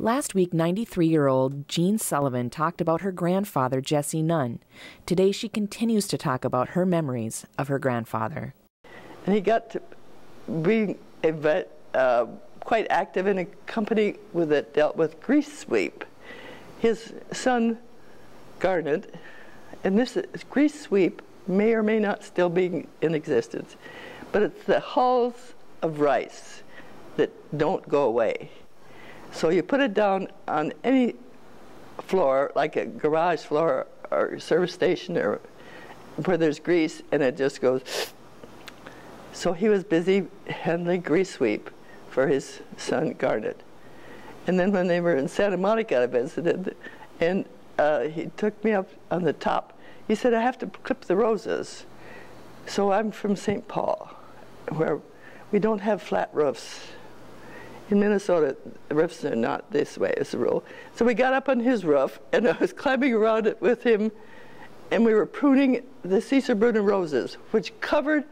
Last week, 93-year-old Jean Sullivan talked about her grandfather, Jesse Nunn. Today, she continues to talk about her memories of her grandfather. And he got to be quite active in a company that dealt with grease sweep. His son, Garnet, and this grease sweep may or may not still be in existence, but it's the hulls of rice that don't go away. So you put it down on any floor, like a garage floor or service station or where there's grease, and it just goes. So he was busy handling grease sweep for his son Garnet. And then when they were in Santa Monica, I visited, and he took me up on the top. He said, I have to clip the roses. So I'm from St. Paul, where we don't have flat roofs. In Minnesota, the roofs are not this way as a rule. So we got up on his roof, and I was climbing around it with him, and we were pruning the Caesar-Brunner roses, which covered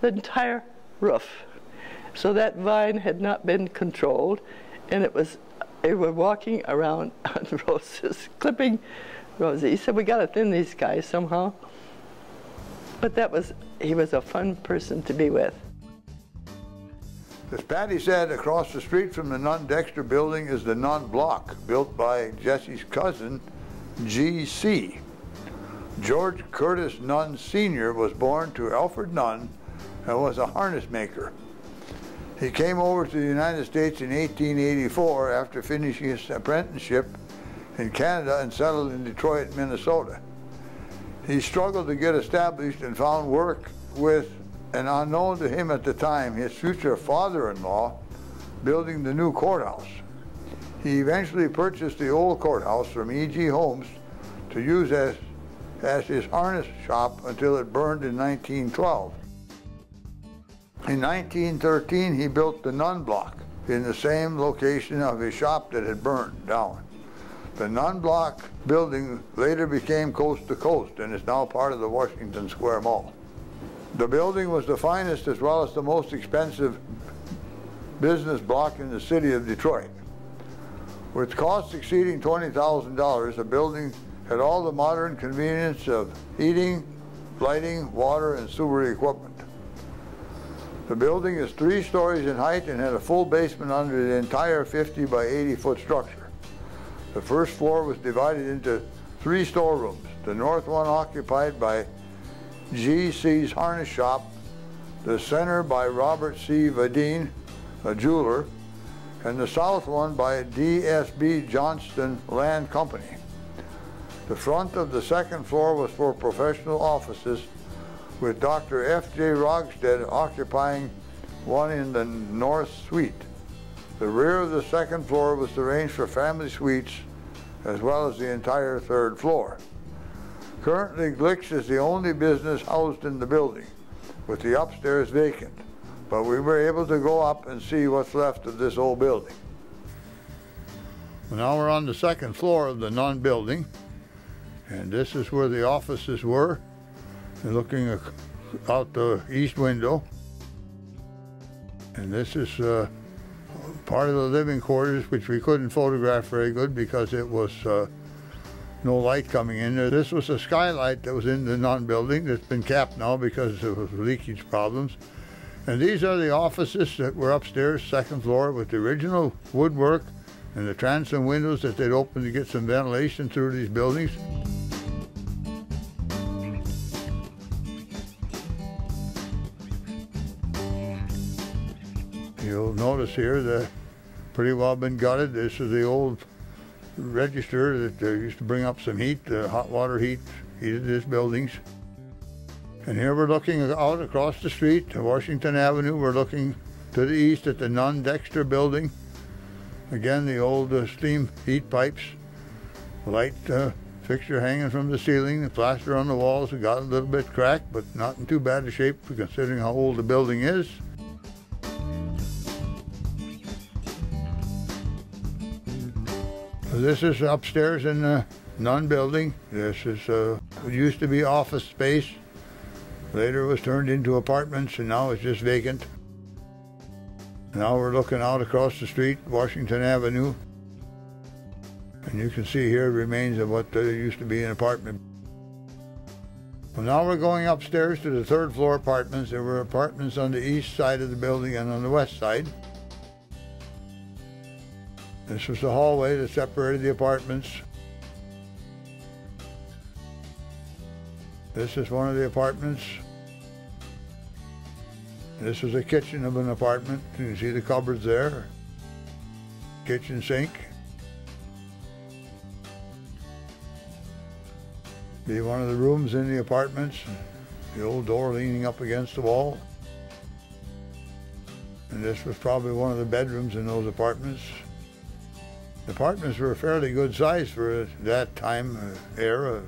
the entire roof. So that vine had not been controlled, and they were walking around on roses, clipping roses. He said, we got to thin these guys somehow. But he was a fun person to be with. As Patty said, across the street from the Nunn Dexter building is the Nunn Block, built by Jesse's cousin, G.C. George Curtis Nunn Sr. was born to Alfred Nunn and was a harness maker. He came over to the United States in 1884 after finishing his apprenticeship in Canada and settled in Detroit, Minnesota. He struggled to get established and found work with an unknown to him at the time, his future father-in-law, building the new courthouse. He eventually purchased the old courthouse from E.G. Holmes to use as his harness shop until it burned in 1912. In 1913, he built the Nunn Block in the same location of his shop that had burned down. The Nunn Block building later became Coast to Coast and is now part of the Washington Square Mall. The building was the finest as well as the most expensive business block in the city of Detroit. With costs exceeding $20,000, the building had all the modern convenience of heating, lighting, water, and sewer equipment. The building is 3 stories in height and had a full basement under the entire 50 by 80-foot structure. The first floor was divided into 3 storerooms, the north one occupied by G.C.'s harness shop, the center by Robert C. Vadine, a jeweler, and the south one by D.S.B. Johnston Land Company. The front of the second floor was for professional offices, with Dr. F.J. Rogstead occupying one in the north suite. The rear of the second floor was arranged for family suites, as well as the entire third floor. Currently, Glick's is the only business housed in the building, with the upstairs vacant, but we were able to go up and see what's left of this old building. Now we're on the second floor of the Nunn building, and this is where the offices were. And looking out the east window, and this is part of the living quarters, which we couldn't photograph very good because it was no light coming in there. This was a skylight that was in the Nunn building that's been capped now because of leakage problems. And these are the offices that were upstairs, second floor, with the original woodwork and the transom windows that they'd open to get some ventilation through these buildings. You'll notice here that pretty well been gutted. This is the old register that used to bring up some heat, hot water heat, heated these buildings. And here we're looking out across the street to Washington Avenue. We're looking to the east at the Nunn Dexter building. Again, the old steam heat pipes, light fixture hanging from the ceiling, the plaster on the walls have got a little bit cracked, but not in too bad a shape considering how old the building is. This is upstairs in the Nunn building. This is used to be office space. Later it was turned into apartments, and now it's just vacant. Now we're looking out across the street, Washington Avenue. And you can see here remains of what used to be an apartment. Well, now we're going upstairs to the third floor apartments. There were apartments on the east side of the building and on the west side. This was the hallway that separated the apartments. This is one of the apartments. This is a kitchen of an apartment. You can see the cupboards there. Kitchen sink. Be one of the rooms in the apartments. The old door leaning up against the wall. And this was probably one of the bedrooms in those apartments. The apartments were a fairly good size for that time era.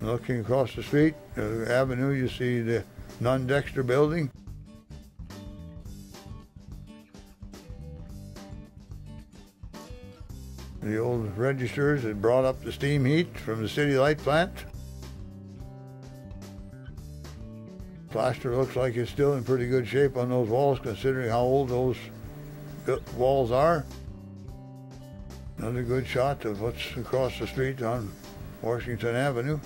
Looking across the street, the avenue, you see the Nunn building. The old registers that brought up the steam heat from the city light plant. Plaster looks like it's still in pretty good shape on those walls, considering how old those walls are. Another good shot of what's across the street on Washington Avenue.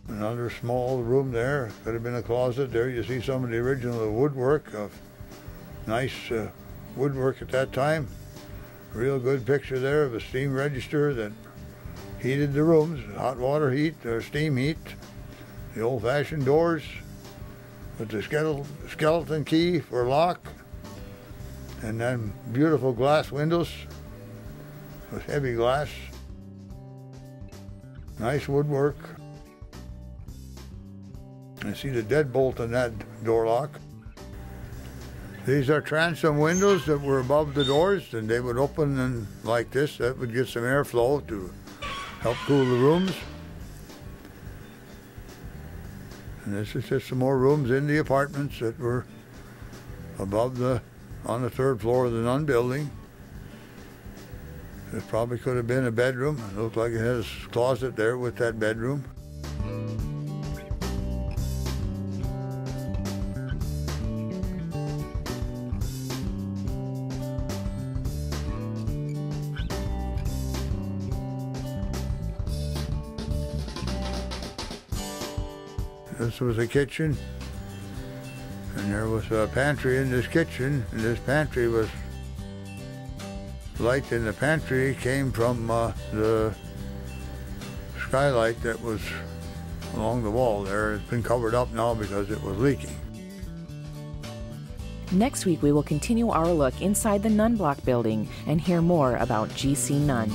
Another small room there, could have been a closet. There you see some of the original woodwork, of nice woodwork at that time. Real good picture there of a steam register that heated the rooms, hot water heat or steam heat. The old-fashioned doors with the skeleton key for lock. And then beautiful glass windows with heavy glass. Nice woodwork. I see the deadbolt on that door lock. These are transom windows that were above the doors, and they would open and like this. That would get some airflow to help cool the rooms. And this is just some more rooms in the apartments that were above on the third floor of the Nunn building. This probably could have been a bedroom. It looked like it has a closet there with that bedroom. This was a kitchen, and there was a pantry in this kitchen, and this pantry was light in the pantry came from the skylight that was along the wall there. It's been covered up now because it was leaking. Next week we will continue our look inside the Nunn Block building and hear more about G.C. Nunn.